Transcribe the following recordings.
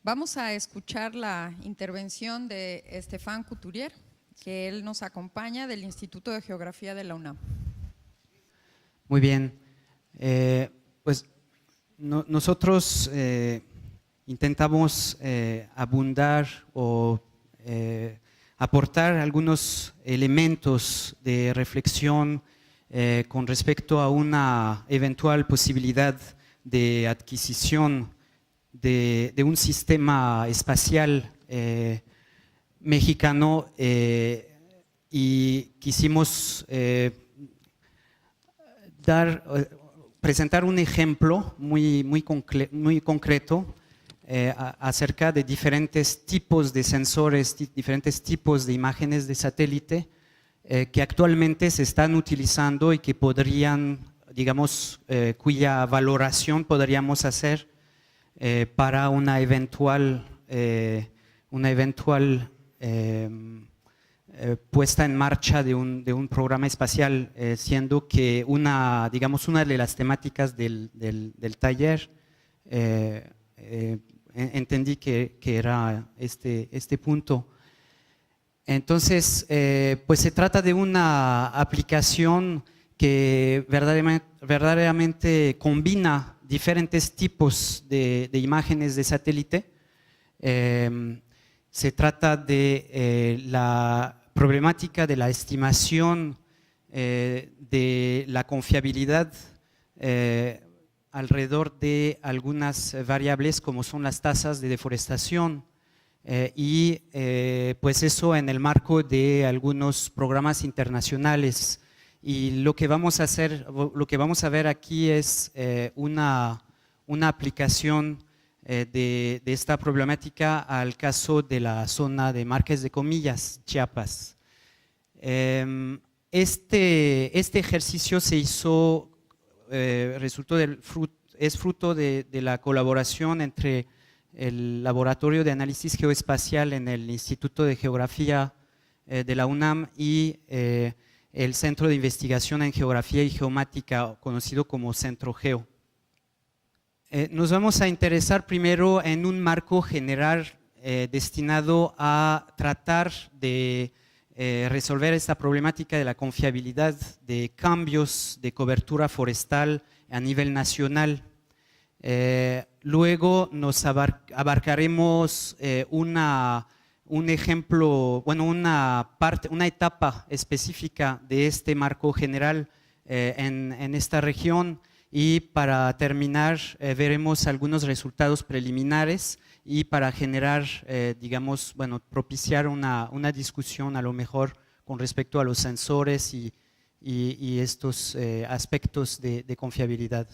Vamos a escuchar la intervención de Stéphane Couturier, que él nos acompaña del Instituto de Geografía de la UNAM. Muy bien, pues nosotros intentamos abundar o aportar algunos elementos de reflexión con respecto a una eventual posibilidad de adquisición de un sistema espacial mexicano y quisimos presentar un ejemplo muy concreto acerca de diferentes tipos de sensores, diferentes tipos de imágenes de satélite que actualmente se están utilizando y que podrían, digamos, cuya valoración podríamos hacer para una eventual puesta en marcha de un programa espacial, siendo que una de las temáticas del taller entendí que era este punto. Entonces, pues se trata de una aplicación que verdaderamente combina diferentes tipos de imágenes de satélite. Se trata de la problemática de la estimación de la confiabilidad alrededor de algunas variables como son las tasas de deforestación pues eso en el marco de algunos programas internacionales. Y lo que vamos a ver aquí es una aplicación de esta problemática al caso de la zona de Márquez de Comillas, Chiapas. Este ejercicio se hizo, es fruto de la colaboración entre el Laboratorio de Análisis Geoespacial en el Instituto de Geografía de la UNAM y el Centro de Investigación en Geografía y Geomática, conocido como Centro Geo. Nos vamos a interesar primero en un marco general destinado a tratar de resolver esta problemática de la confiabilidad de cambios de cobertura forestal a nivel nacional. Luego nos abarcaremos un ejemplo, bueno, una etapa específica de este marco general en esta región, y para terminar veremos algunos resultados preliminares y para generar, digamos, bueno, propiciar una discusión a lo mejor con respecto a los sensores y estos aspectos de confiabilidad.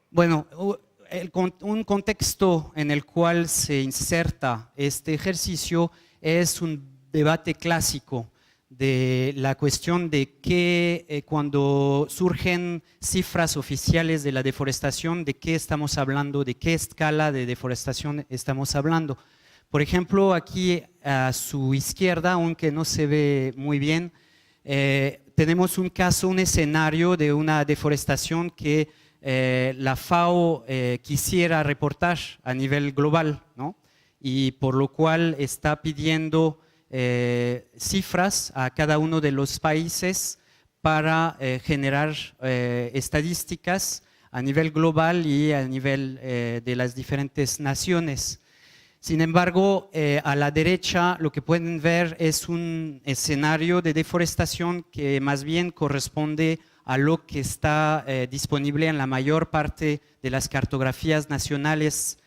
Bueno, un contexto en el cual se inserta este ejercicio es un debate clásico de la cuestión de que cuando surgen cifras oficiales de la deforestación, de qué estamos hablando, de qué escala de deforestación estamos hablando. Por ejemplo, aquí a su izquierda, aunque no se ve muy bien, tenemos un caso, un escenario de una deforestación que la FAO quisiera reportar a nivel global, ¿no? Y por lo cual está pidiendo cifras a cada uno de los países para generar estadísticas a nivel global y a nivel de las diferentes naciones. Sin embargo, a la derecha lo que pueden ver es un escenario de deforestación que más bien corresponde a lo que está disponible en la mayor parte de las cartografías nacionales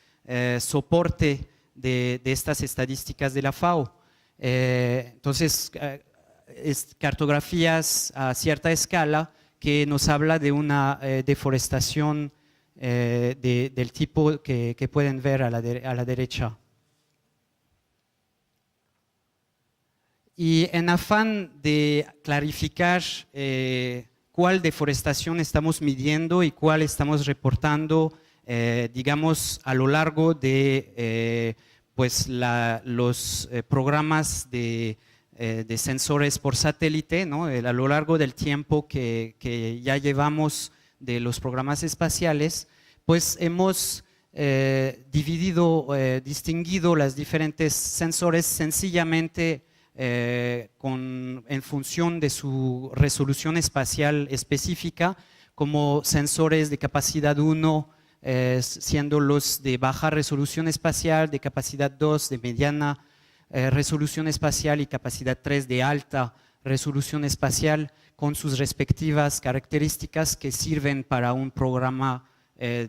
soporte de estas estadísticas de la FAO. Entonces, cartografías a cierta escala que nos habla de una deforestación del tipo que pueden ver a la derecha. Y en afán de clarificar cuál deforestación estamos midiendo y cuál estamos reportando, digamos, a lo largo de pues los programas de sensores por satélite, ¿no? A lo largo del tiempo que ya llevamos de los programas espaciales, pues hemos distinguido las diferentes sensores sencillamente en función de su resolución espacial específica, como sensores de capacidad 1, siendo los de baja resolución espacial, de capacidad 2 de mediana resolución espacial y capacidad 3 de alta resolución espacial, con sus respectivas características que sirven para un programa,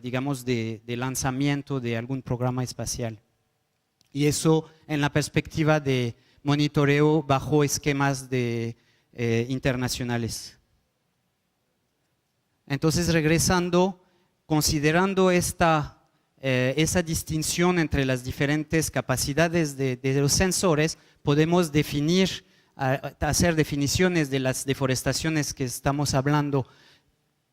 digamos, de lanzamiento de algún programa espacial. Y eso en la perspectiva de monitoreo bajo esquemas internacionales. Entonces, regresando, considerando esa distinción entre las diferentes capacidades de los sensores, podemos hacer definiciones de las deforestaciones que estamos hablando.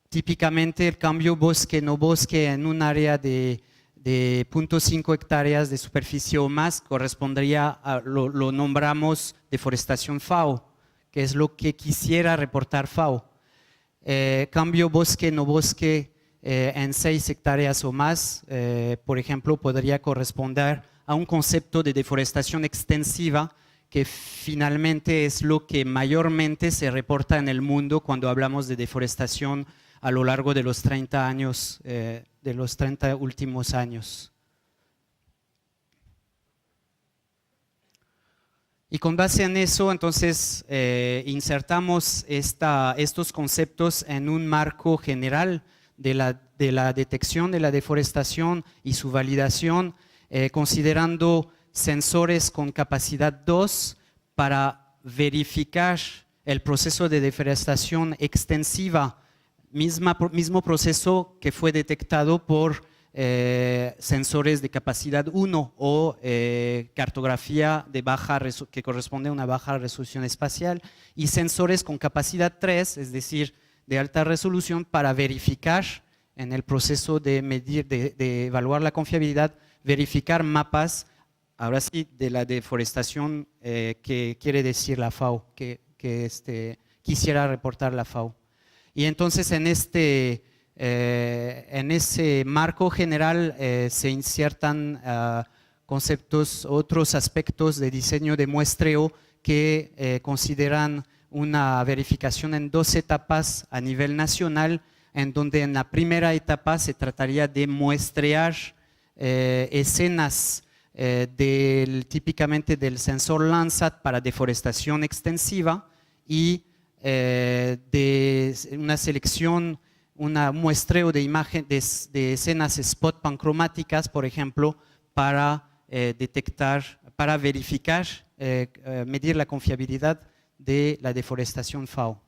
Típicamente el cambio bosque-no bosque en un área de 0.5 hectáreas de superficie o más correspondría lo nombramos deforestación FAO, que es lo que quisiera reportar FAO. Cambio bosque-no bosque en 6 hectáreas o más, por ejemplo, podría corresponder a un concepto de deforestación extensiva, que finalmente es lo que mayormente se reporta en el mundo cuando hablamos de deforestación a lo largo de los 30 años, de los 30 últimos años. Y con base en eso, entonces, insertamos estos conceptos en un marco general de la detección de la deforestación y su validación, considerando sensores con capacidad 2 para verificar el proceso de deforestación extensiva, mismo proceso que fue detectado por sensores de capacidad 1 o cartografía que corresponde a una baja resolución espacial, y sensores con capacidad 3, es decir, de alta resolución, para verificar en el proceso de medir, de evaluar la confiabilidad, verificar mapas, ahora sí, de la deforestación que quiere decir la FAO, que quisiera reportar la FAO. Y entonces en ese marco general se insertan conceptos, otros aspectos de diseño de muestreo que consideran una verificación en 2 etapas a nivel nacional, en donde en la primera etapa se trataría de muestrear escenas típicamente del sensor Landsat para deforestación extensiva y de una selección, un muestreo de imagen de escenas spot pancromáticas, por ejemplo, para para verificar, medir la confiabilidad de la deforestación FAO.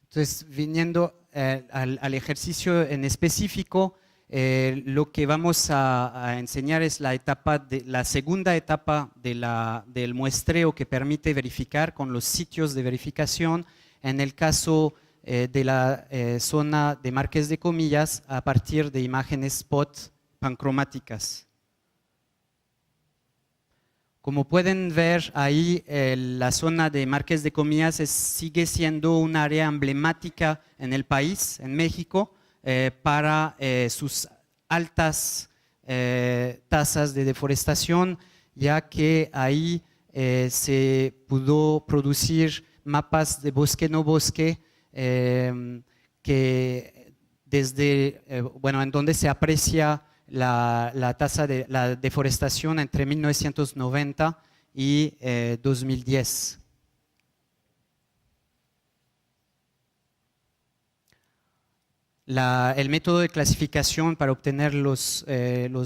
Entonces, viniendo al ejercicio en específico, lo que vamos a enseñar es la segunda etapa del muestreo, que permite verificar con los sitios de verificación, en el caso de la zona de Marqués de Comillas, a partir de imágenes spot pancromáticas. Como pueden ver ahí, la zona de Marqués de Comillas sigue siendo un área emblemática en el país, en México, para sus altas tasas de deforestación, ya que ahí se pudo producir mapas de bosque-no bosque, que en donde se aprecia la tasa de la deforestación entre 1990 y 2010. El método de clasificación para obtener los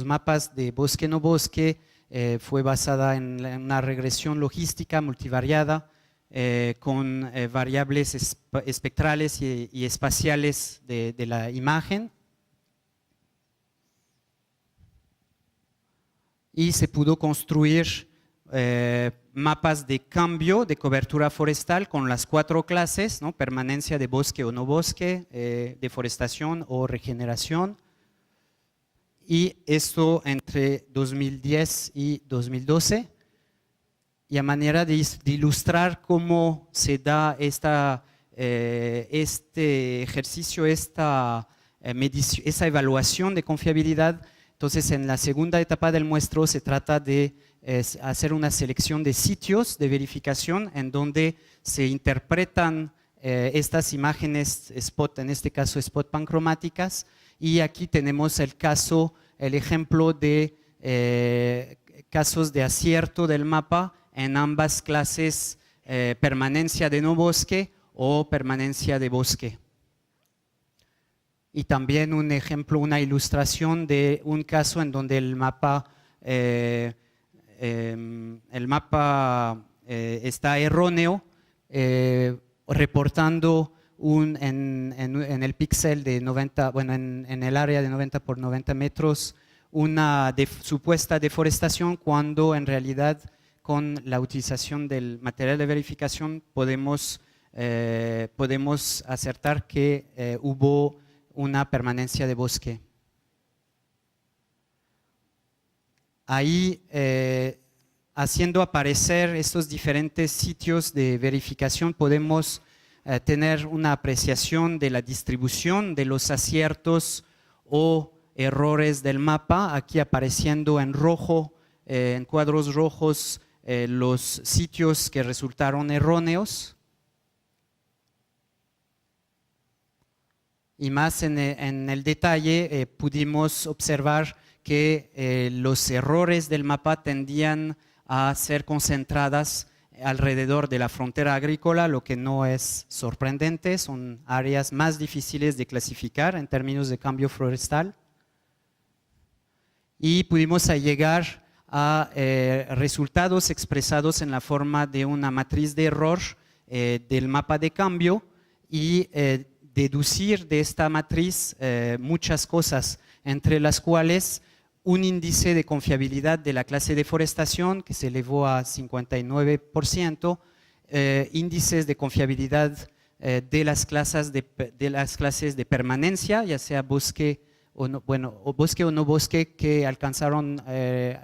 mapas de bosque-no bosque fue basada en una regresión logística multivariada con variables espectrales y espaciales de la imagen, y se pudo construir mapas de cambio de cobertura forestal con las 4 clases, ¿no? Permanencia de bosque o no bosque, deforestación o regeneración, y esto entre 2010 y 2012. Y a manera de ilustrar cómo se da esta este ejercicio, esa evaluación de confiabilidad. Entonces, en la segunda etapa del muestreo se trata de hacer una selección de sitios de verificación en donde se interpretan estas imágenes spot, en este caso spot pancromáticas, y aquí tenemos el ejemplo de casos de acierto del mapa en ambas clases, permanencia de no bosque o permanencia de bosque. Y también un ejemplo, una ilustración de un caso en donde el mapa está erróneo, reportando en el píxel de 90, bueno, en el área de 90 por 90 metros, una supuesta deforestación, cuando en realidad con la utilización del material de verificación podemos acertar que hubo una permanencia de bosque. Ahí, haciendo aparecer estos diferentes sitios de verificación, podemos tener una apreciación de la distribución de los aciertos o errores del mapa, aquí apareciendo en rojo, en cuadros rojos, los sitios que resultaron erróneos. Y más en el detalle pudimos observar que los errores del mapa tendían a ser concentradas alrededor de la frontera agrícola, lo que no es sorprendente, son áreas más difíciles de clasificar en términos de cambio forestal. Y pudimos llegar a resultados expresados en la forma de una matriz de error del mapa de cambio y deducir de esta matriz muchas cosas, entre las cuales un índice de confiabilidad de la clase de deforestación que se elevó a 59%, índices de confiabilidad de las clases de permanencia, ya sea bosque o no, bueno, o bosque o no bosque, que alcanzaron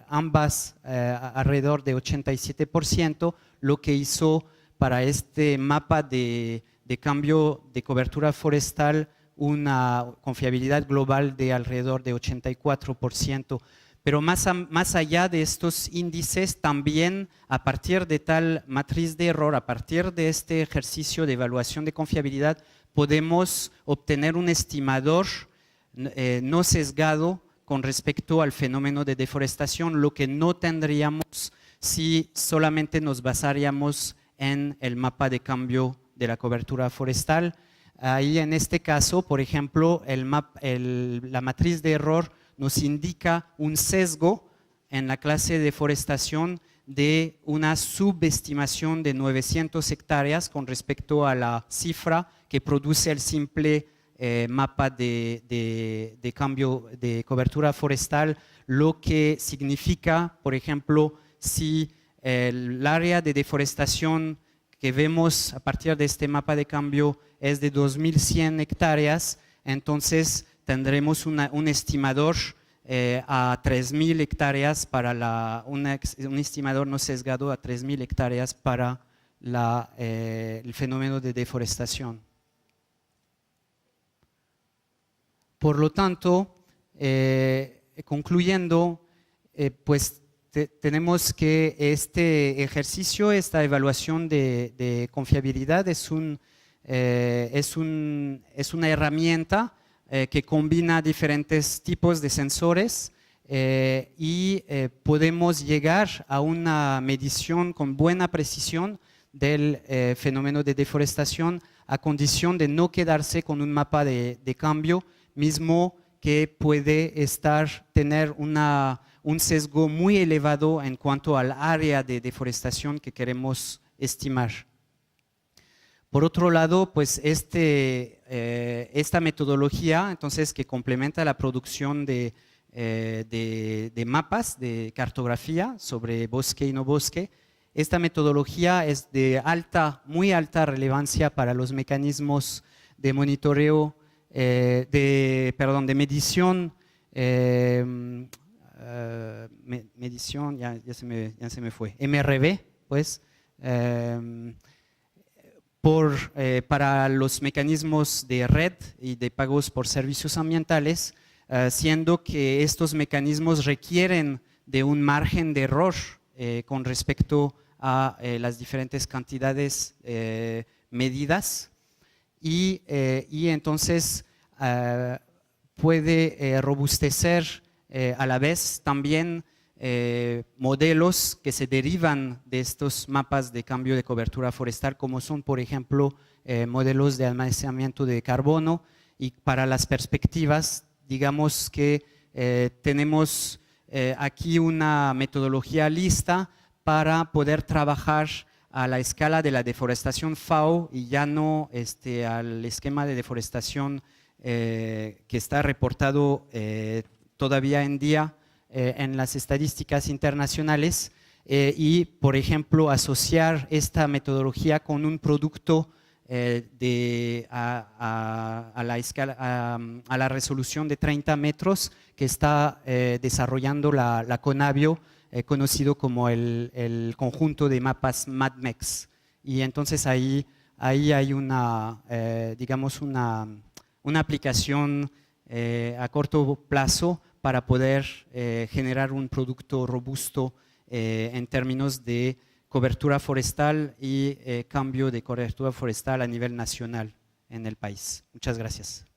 ambas alrededor de 87%, lo que hizo para este mapa de cambio de cobertura forestal una confiabilidad global de alrededor de 84%. Pero más allá de estos índices, también a partir de tal matriz de error, a partir de este ejercicio de evaluación de confiabilidad, podemos obtener un estimador no sesgado con respecto al fenómeno de deforestación, lo que no tendríamos si solamente nos basaríamos en el mapa de cambio de la cobertura forestal. Ahí en este caso, por ejemplo, la matriz de error nos indica un sesgo en la clase de deforestación de una subestimación de 900 hectáreas con respecto a la cifra que produce el simple mapa de cambio de cobertura forestal, lo que significa, por ejemplo, si el área de deforestación que vemos a partir de este mapa de cambio es de 2.100 hectáreas, entonces tendremos un estimador a 3.000 hectáreas para un estimador no sesgado a 3.000 hectáreas para el fenómeno de deforestación. Por lo tanto, concluyendo, pues tenemos que este ejercicio, esta evaluación de confiabilidad es una herramienta que combina diferentes tipos de sensores y podemos llegar a una medición con buena precisión del fenómeno de deforestación, a condición de no quedarse con un mapa de cambio mismo que puede tener un sesgo muy elevado en cuanto al área de deforestación que queremos estimar. Por otro lado, pues esta metodología, entonces, que complementa la producción de mapas de cartografía sobre bosque y no bosque, esta metodología es de muy alta relevancia para los mecanismos de monitoreo, de medición, medición, ya se me fue, MRV, pues, para los mecanismos de red y de pagos por servicios ambientales, siendo que estos mecanismos requieren de un margen de error con respecto a las diferentes cantidades medidas y entonces puede robustecer a la vez también modelos que se derivan de estos mapas de cambio de cobertura forestal, como son, por ejemplo, modelos de almacenamiento de carbono. Y para las perspectivas, digamos que tenemos aquí una metodología lista para poder trabajar a la escala de la deforestación FAO y ya no al esquema de deforestación que está reportado todavía en día en las estadísticas internacionales y, por ejemplo, asociar esta metodología con un producto a la resolución de 30 metros que está desarrollando la CONABIO, conocido como el conjunto de mapas MADMEX. Y entonces ahí hay digamos una aplicación a corto plazo para poder generar un producto robusto en términos de cobertura forestal y cambio de cobertura forestal a nivel nacional en el país. Muchas gracias.